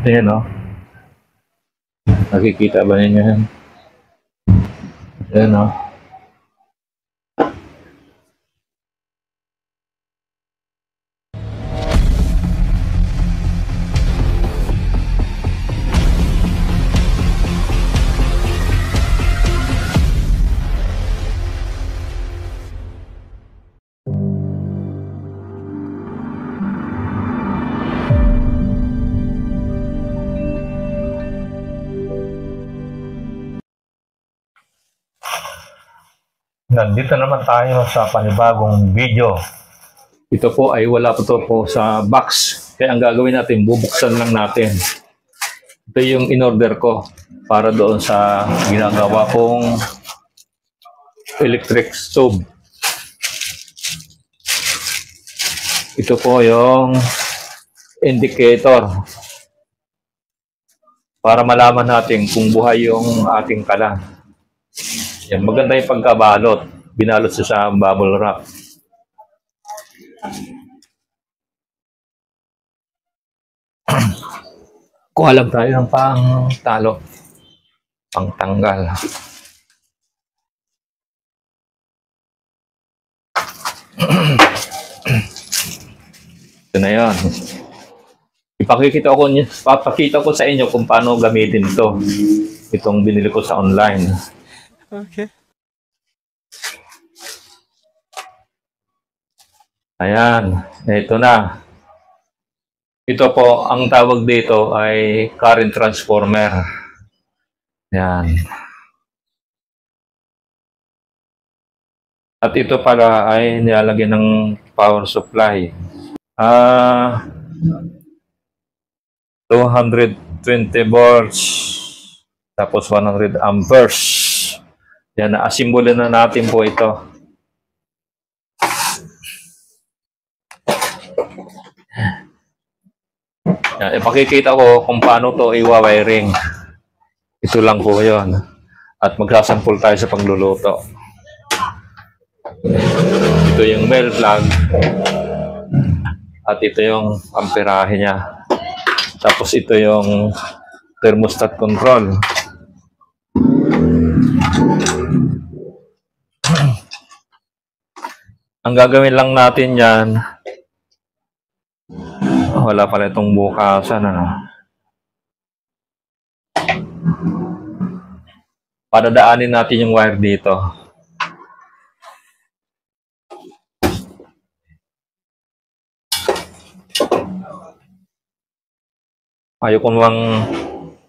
Ayan, no? Nakikita ba ninyo yan? Ayan, no? Nandito naman tayo sa panibagong video. Ito po ay wala po to po sa box. Kaya ang gagawin natin, bubuksan lang natin. Ito yung in-order ko para doon sa ginagawa kong electric stove. Ito po yung indicator para malaman natin kung buhay yung ating kalan. Yan, maganda yung pagkabalot. Binalot siya sa bubble wrap. Kuha lang tayo ng pang-talo. Pang-tanggal. Ito na yun. Papakita ko sa inyo kung paano gamitin ito. Itong binili ko sa online. Okay. Ayan, ito na. Ito po, ang tawag dito ay current transformer. Ayan. At ito pala ay nilalagyan ng power supply. 220 volts. Tapos 100 amperes. Yan, na-assemble na natin po ito. Yan, ipakikita ko kung paano to i-wiring. Ito lang po yon. At magsasample tayo sa pagluluto. Ito yung male plug. At ito yung amperahe niya. Tapos ito yung thermostat control. Ang gagawin lang natin yan, wala pala itong bukasan, ano. Padadaanin natin yung wire dito. Ayaw kong lang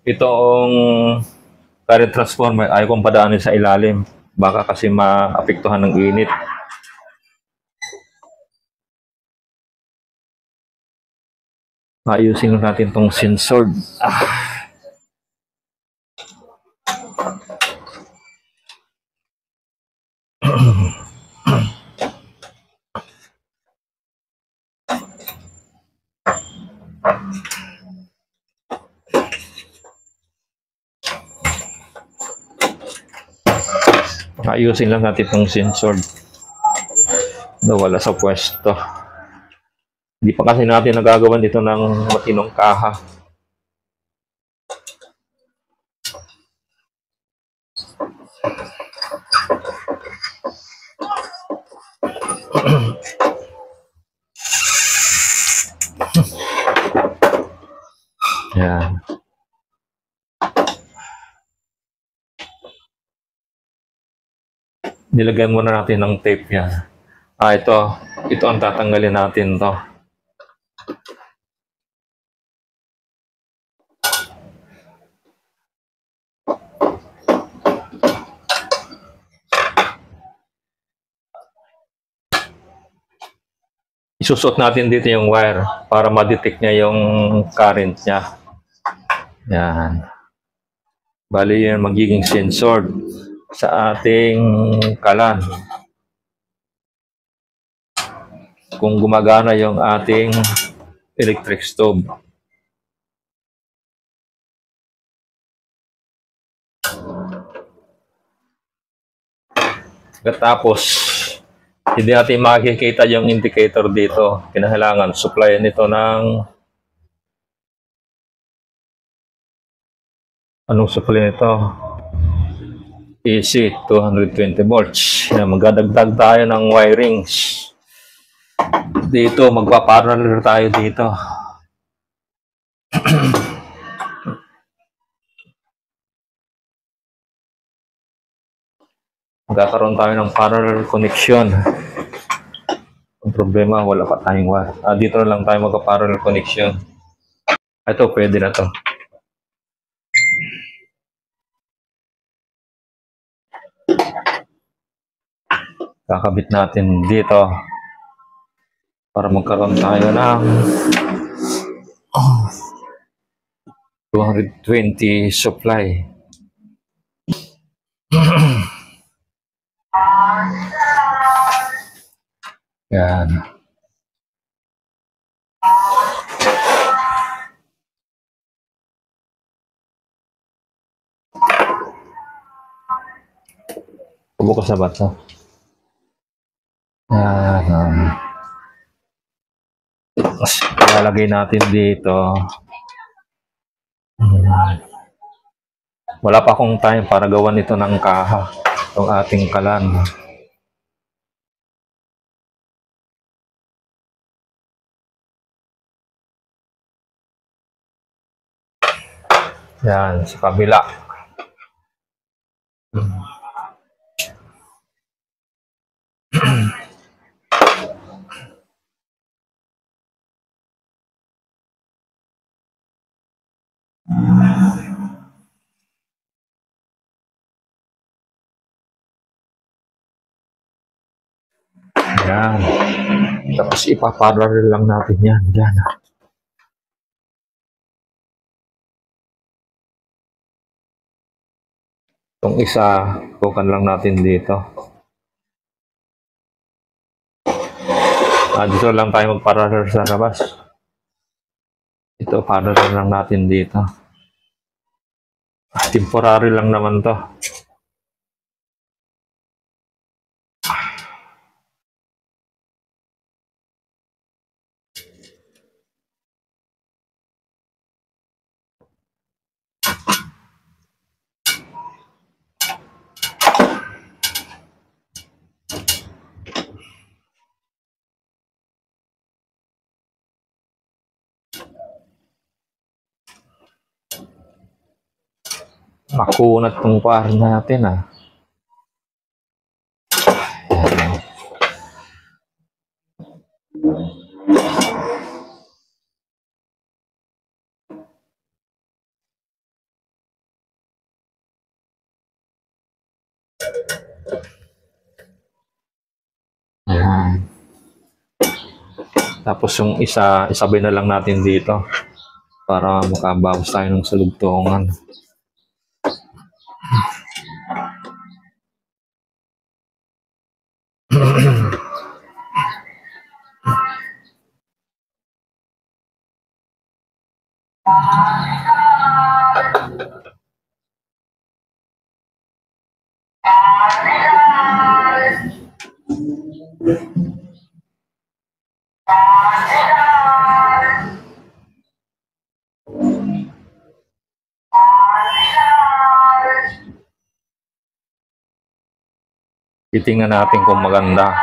itong current transformer, ayaw kong padaanin sa ilalim. Baka kasi maapektuhan ng init. Ayusin natin itong sensor. Ayusin lang natin itong sensor. Wala sa pwesto. Hindi pa kasi natin nagagawan dito ng matinong kaha. Yan. Nilagyan muna natin ng tape yan. Ito ang tatanggalin natin to. Isusot natin dito yung wire para ma-detect niya yung current niya. Yan. Bali yun magiging sensor sa ating kalan. Kung gumagana yung ating electric stove. Tapos, hindi natin makikita yung indicator dito. Kinahailangan supply nito ng Anong supply nito? AC 220 volts. Yan, magdadagdag tayo ng wirings. Dito, magpa-parallel tayo dito. Magkakaroon tayo ng parallel connection. Ang problema, wala pa tayong wire. Dito na lang tayo magpa-parallel connection. Ito, pwede na to. Kakabit natin dito para magkaroon tayo ng 220 supply. Yan. Bukas na ba ito? Yan. Ilalagay natin dito. Wala pa akong time para gawan ito ng kaha. Itong ating kalan. Yan, sa kabila. Yan. Tapos ipaparallel lang natin yan. Yan. Itong isa, bukan lang natin dito. Dito lang tayo magparallel sa labas. Ito, parallel lang natin dito. Temporary lang naman to. Makunat tong par natin Ayan. Tapos yung isa, isabay na lang natin dito para makabawas tayo ng salugtongan. Titingnan natin kung maganda.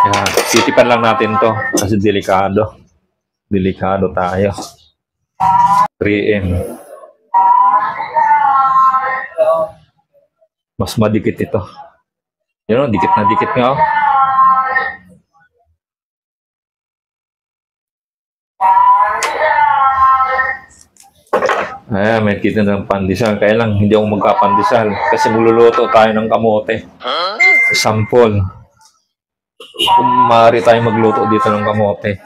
Yan. Titipan lang natin to kasi delikado. Delikado tayo. 3M. Mas madikit ito. Yun, dikit na dikit nga. Ayan, may kita ng pandesal. Kaya lang, hindi ako magkapandesal kasi magluluto tayo ng kamote. Sample. Kung maaari tayo magluto dito ng kamote.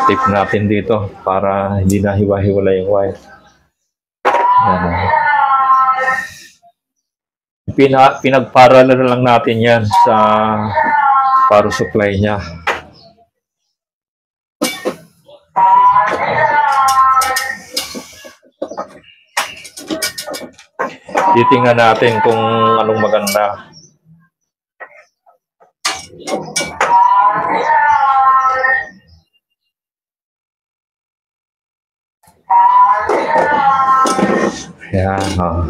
tape natin dito para hindi na hiwa-hiwala yung wire. Pinagparallel lang natin yan sa power supply niya. Titingnan natin kung anong maganda. Yan, oh.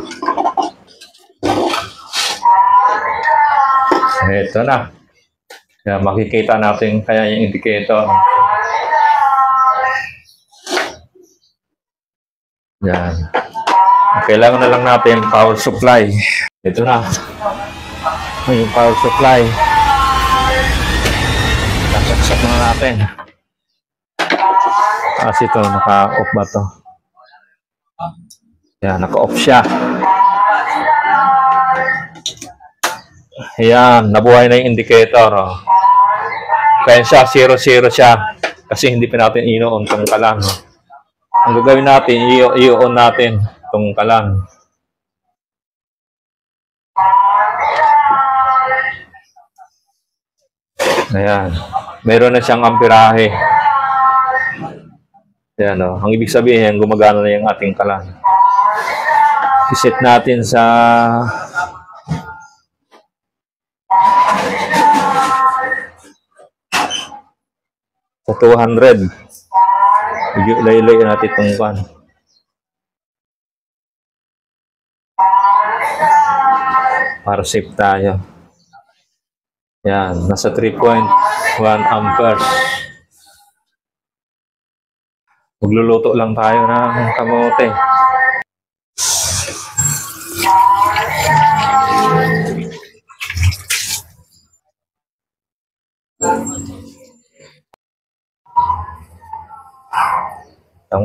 Ito na. Yan, makikita natin kaya yung indicator. Yan. Kailangan na lang natin power supply. Ito na. Yung power supply. Nasaksak na natin. Kasi ito, naka-off ba ito? Yan, naka-off siya. Ayan, nabuhay na yung indicator. Oh. Kaya siya, 0-0 siya. Kasi hindi pa natin ino-on itong kalan. Oh. Ang gagawin natin, i-on natin itong kalan. Ayan. Meron na siyang amperahe. Ayan, oh. Ang ibig sabihin, gumagana na yung ating kalan. I-set natin sa 200. Ilay-ilay natin itong kan. Para safe tayo. Yan, nasa 3.1 amperes. Magluluto lang tayo ng kamote.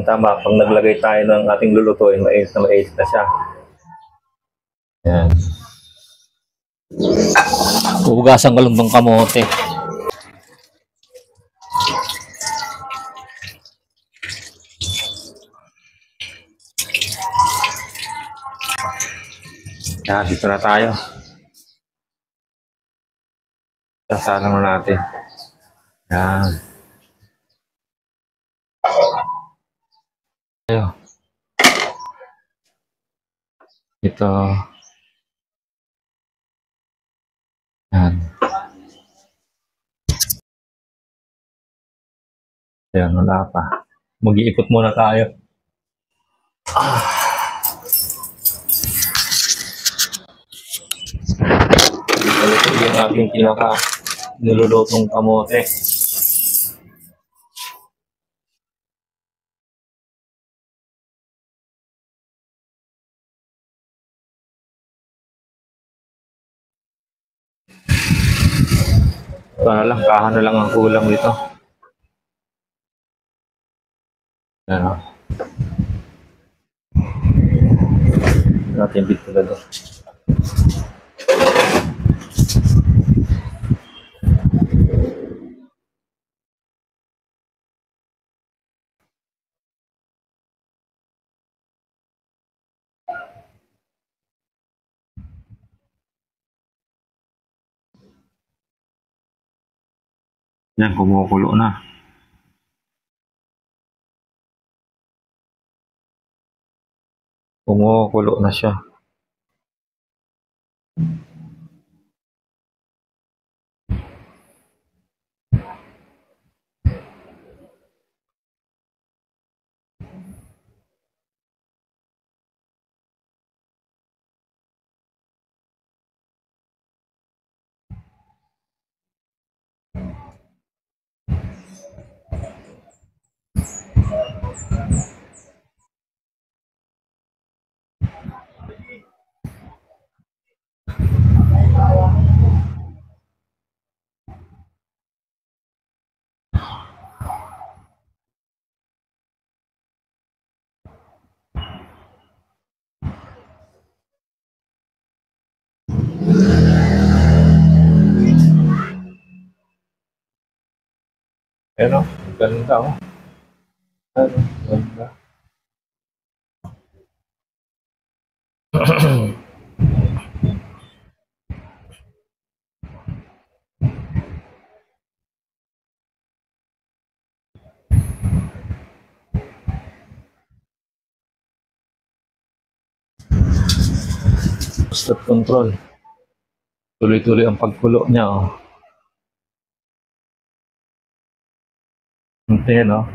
Tama, pag naglagay tayo ng ating lulutuin, mais na siya. Yan. Hugasan ko lang itong kamote. Yan, dito na tayo. Sasalang na natin. Yan. Ayo. Ito. Yan. Ayan, wala pa. Mag-iikot muna tayo. Ito yung ating nilulutong kamote. Ito na lang, kahan na lang ang kulang dito. Ayan. Natin dito na doon. Yan, kumukulo na. Kumukulo na siya. Pero, ganda oh. Ganda. Step control. Tuloy-tuloy ang pagkulo niya. Oh. Ayan, oh.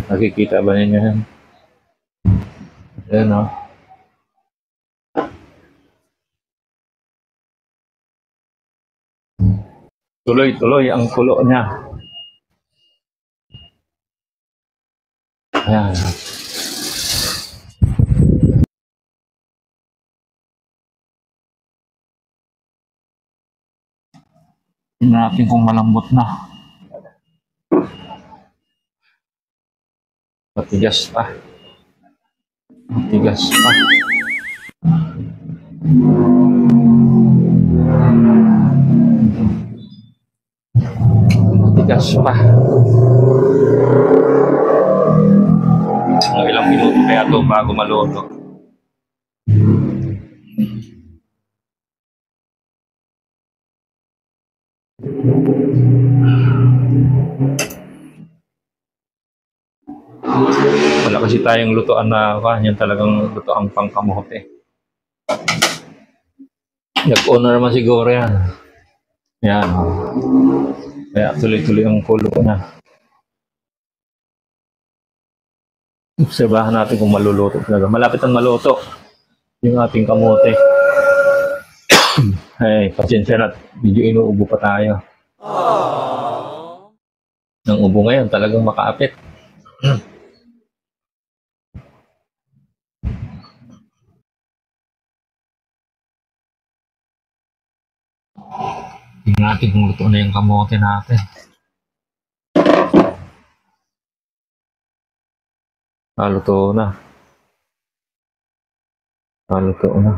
Nakikita ba ninyo yan? Ayan, oh. Tuloy-tuloy ang kulo niya. Ayan. Tingnan natin kung malambot na. Matigas pa. Matigas pa. Matigas pa. Ilang minuto kaya ito bago maluto. Wala kasi tayong lutoan na yan talagang lutoang pangkamote. Nag-honor naman siguro yan. Yan. Kaya tuloy-tuloy ang kulo niya. Obserbahan natin kung maluluto talaga. Malapit ang maluto yung ating kamote. Ay, pasensya na. Medyo inuubo pa tayo. Ang ubo ngayon talagang makaapit. Tingnan natin kung luto na yung kamote natin. Luto na. Luto na.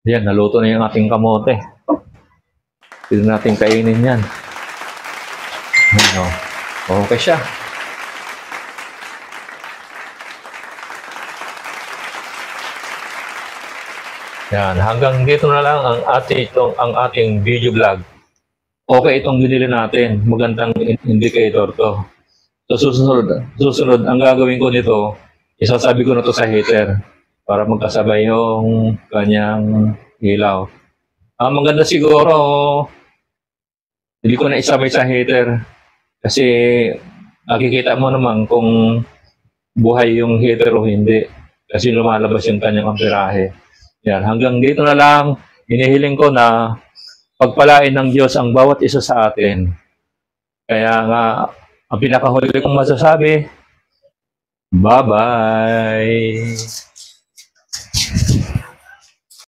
Yan, naluto na yung ating kamote. Pwede natin kainin yan. Ano, okay siya. Yan, hanggang dito na lang ang ating video vlog. Okay itong binili natin. Magandang indicator to. So susunod ang gagawin ko nito, isasabi ko na to sa heater para magkasabay yung kanyang ilaw. Ang maganda siguro, hindi ko na isabay sa heater kasi nakikita mo naman kung buhay yung heater o hindi kasi lumalabas yung kanyang amperahe. Yan, hanggang dito na lang, hinihiling ko na pagpalain ng Diyos ang bawat isa sa atin. Kaya nga, ang pinakahuli kong masasabi, bye-bye!